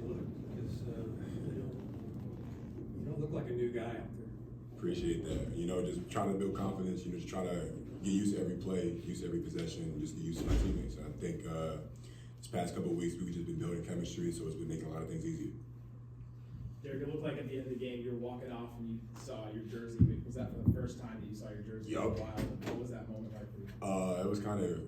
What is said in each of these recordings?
look? Because you don't look like a new guy out there. Appreciate that. You know, just trying to build confidence, just trying to get used to every play, used to every possession, just get used to my teammates. I think this past couple of weeks, we've just been building chemistry, so it's been making a lot of things easier. Dereck, it looked like at the end of the game you were walking off and you saw your jersey. Was that for the first time that you saw your jersey in a while? What was that moment like for you? It was kind of,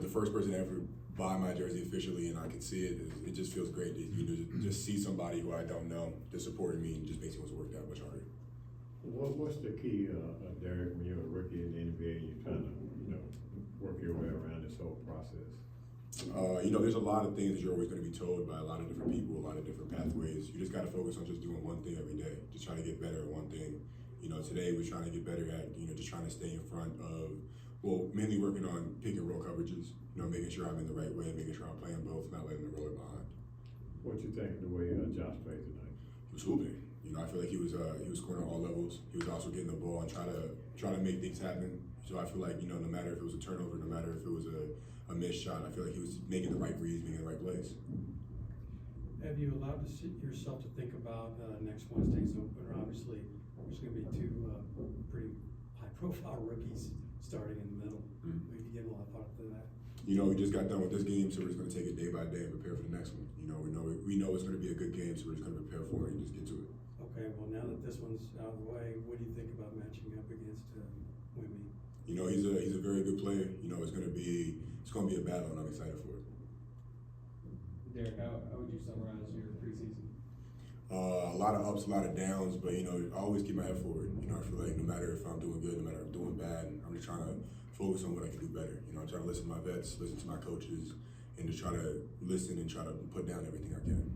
the first person to ever buy my jersey officially, and I could see it. It just feels great to just see somebody who I don't know just supporting me, and just makes me want to work that much harder. What's the key, Dereck, when you're a rookie in the NBA and you're trying to, work your way around this whole process? There's a lot of things that you're always going to be told by a lot of different people, a lot of different pathways. You just got to focus on just doing one thing every day, just trying to get better at one thing. Today we're trying to get better at, just trying to stay in front of, mainly working on pick and roll coverages, making sure I'm in the right way, making sure I'm playing both, not letting the roller behind. What you think of the way Josh played tonight? He was hooping. I feel like he was scoring on all levels. He was also getting the ball and trying to make things happen. So I feel like, no matter if it was a turnover, no matter if it was a missed shot, I feel like he was making the right reads, making the right plays. Have you allowed yourself to think about next Wednesday's opener? Obviously, there's going to be two pretty high-profile rookies starting in the middle. Mm-hmm. Have you given a lot of thought to that? We just got done with this game, so we're just going to take it day by day and prepare for the next one. We know it's going to be a good game, so we're just going to prepare for it and just get to it. Okay, well, now that this one's out of the way, what do you think about matching up against Wimby? He's a very good player. It's going to be a battle, and I'm excited for it. Dereck, how would you summarize your preseason? A lot of ups, a lot of downs, but I always keep my head forward. I feel like no matter if I'm doing good, no matter if I'm doing bad, I'm just trying to focus on what I can do better. I'm trying to listen to my vets, listen to my coaches, and just try to listen and try to put down everything I can.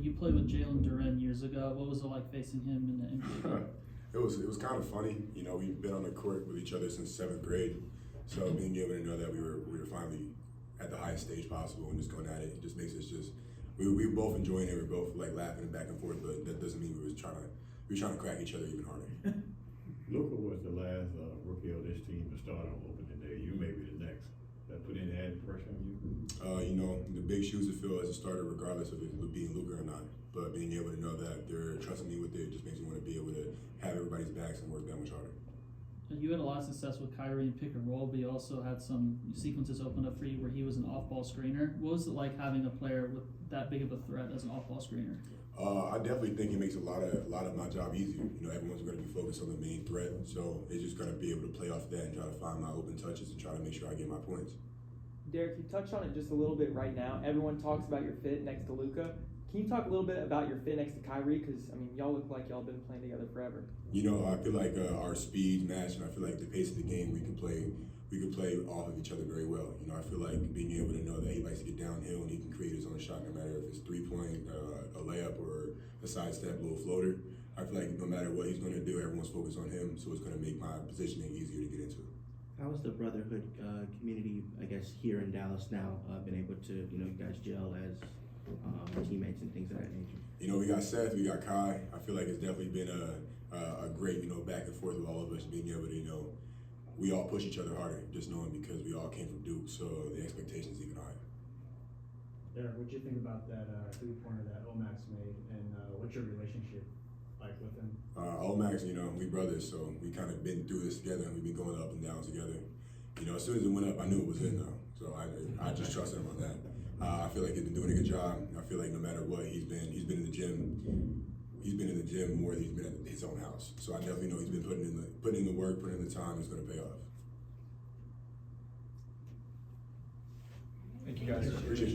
You played with Dereck years ago. What was it like facing him in the NBA? It was kind of funny. We've been on the court with each other since 7th grade, so being able to know that we were finally at the highest stage possible and just going at it just makes us we were both enjoying it. We were both like laughing back and forth, but that doesn't mean we were trying to crack each other even harder. Luka was the last rookie of this team to start on opening day. You may be the next. That put any added pressure on you? The big shoes to fill as a starter, regardless of it being Luka or not. But being able to know that they're trusting me with it just makes me want to be able to have everybody's backs and work that much harder. You had a lot of success with Kyrie and pick and roll, but you also had some sequences open up for you where he was an off-ball screener. What was it like having a player with that big of a threat as an off-ball screener? I definitely think it makes a lot of my job easier. Everyone's going to be focused on the main threat, so it's just going to be able to play off that and try to find my open touches and try to make sure I get my points. Dereck, you touched on it just a little bit right now. Everyone talks about your fit next to Luka. Can you talk a little bit about your fit next to Kyrie? Because, y'all look like y'all been playing together forever. I feel like our speeds match, and I feel like the pace of the game we can play off of each other very well. I feel like being able to know that he likes to get downhill and he can create his own shot, no matter if it's 3-point, a layup, or a sidestep, little floater. I feel like no matter what he's going to do, everyone's focused on him, so it's going to make my positioning easier to get into. How has the brotherhood community, I guess, here in Dallas now been able to, you guys gel as teammates and things of that nature? We got Seth, we got Kai. I feel like it's definitely been a great, back and forth with all of us being able to, we all push each other harder, just knowing because we all came from Duke, so the expectations even higher. Dereck, what'd you think about that three-pointer that Omax made, and what's your relationship like with him? Omax, we brothers, so we kind of been through this together, and we've been going up and down together. As soon as it went up, I knew it was in though, so I just trusted him on that. I feel like he's been doing a good job. I feel like no matter what, he's been in the gym. He's been in the gym more than he's been at his own house. So I definitely know he's been putting in the work, putting in the time. It's going to pay off. Thank you guys. Appreciate you.